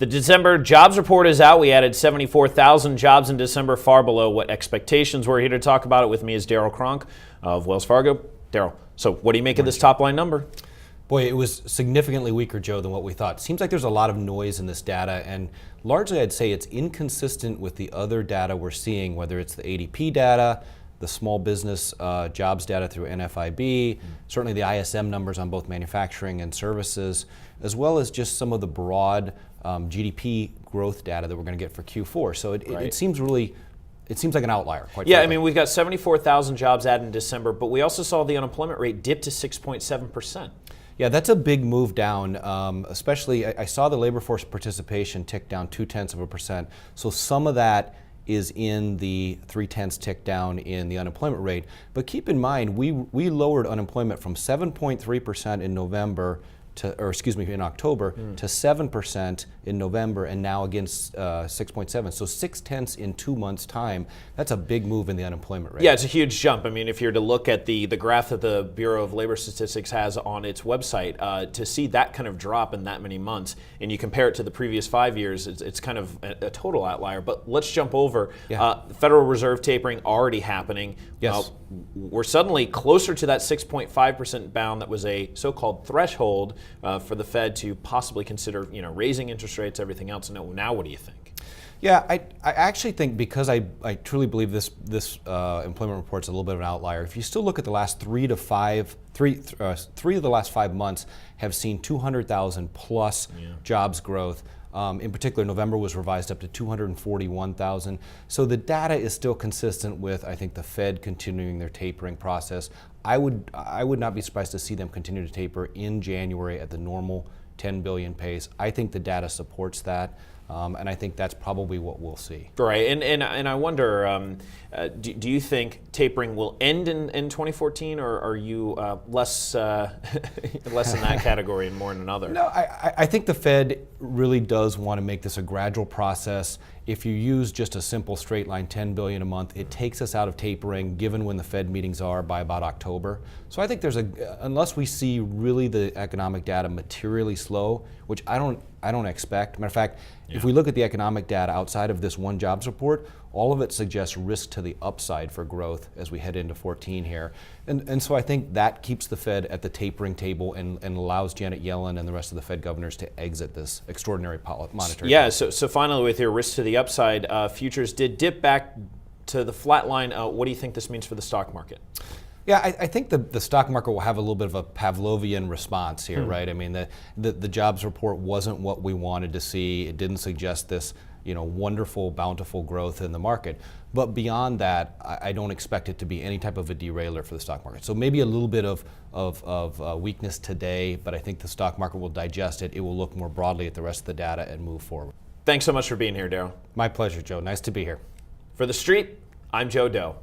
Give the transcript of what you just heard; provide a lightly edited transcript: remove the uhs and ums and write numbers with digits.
The December jobs report is out. We added 74,000 jobs in December, far below what expectations were. Here to talk about it with me is Darrell Cronk of Wells Fargo. Darrell, so what do you make of this top line number? Boy, it was significantly weaker, Joe, than what we thought. Seems like there's a lot of noise in this data, and largely I'd say it's inconsistent with the other data we're seeing, whether it's the ADP data, the small business jobs data through NFIB, certainly the ISM numbers on both manufacturing and services, as well as just some of the broad GDP growth data that we're going to get for Q4. So it seems really, it seems like an outlier. Quite yeah, frankly. I mean, we've got 74,000 jobs added in December, but we also saw the unemployment rate dip to 6.7%. Yeah, that's a big move down, especially I saw the labor force participation tick down 0.2%. So some of that is in the 0.3 tick down in the unemployment rate. But keep in mind, we lowered unemployment from 7.3% in November in October to 7% in November, and now against 6.7. So 0.6 in 2 months' time. That's a big move in the unemployment rate. Yeah, it's a huge jump. I mean, if you're to look at the graph that the Bureau of Labor Statistics has on its website, to see that kind of drop in that many months, and you compare it to the previous 5 years, it's kind of a total outlier. But let's jump over. Yeah. Federal Reserve tapering already happening. Yes. We're suddenly closer to that 6.5% bound that was a so-called threshold for the Fed to possibly consider, raising interest rates, everything else. Now what do you think? Yeah, I actually think, because I truly believe this employment report's a little bit of an outlier. If you still look at the last three of the last 5 months have seen 200,000 plus jobs growth. In particular, November was revised up to 241,000. So the data is still consistent with, I think, the Fed continuing their tapering process. I would not be surprised to see them continue to taper in January at the normal 10 billion pace. I think the data supports that. And I think that's probably what we'll see. Right, and I wonder, do you think tapering will end in 2014, or are you less less in that category and more in another? No, I think the Fed really does want to make this a gradual process. If you use just a simple straight line 10 billion a month, it takes us out of tapering, given when the Fed meetings are by about October. So I think unless we see really the economic data materially slow, which I don't expect. Matter of fact, if we look at the economic data outside of this one jobs report, all of it suggests risk to the upside for growth as we head into 14 here. And so I think that keeps the Fed at the tapering table and allows Janet Yellen and the rest of the Fed governors to exit this extraordinary monetary policy. So finally, with your risk to the upside, futures did dip back to the flat line. What do you think this means for the stock market? Yeah, I think the stock market will have a little bit of a Pavlovian response here, right? I mean, the jobs report wasn't what we wanted to see. It didn't suggest this, wonderful, bountiful growth in the market. But beyond that, I don't expect it to be any type of a derailer for the stock market. So maybe a little bit of weakness today, but I think the stock market will digest it. It will look more broadly at the rest of the data and move forward. Thanks so much for being here, Darrell. My pleasure, Joe. Nice to be here. For TheStreet, I'm Joe Deaux.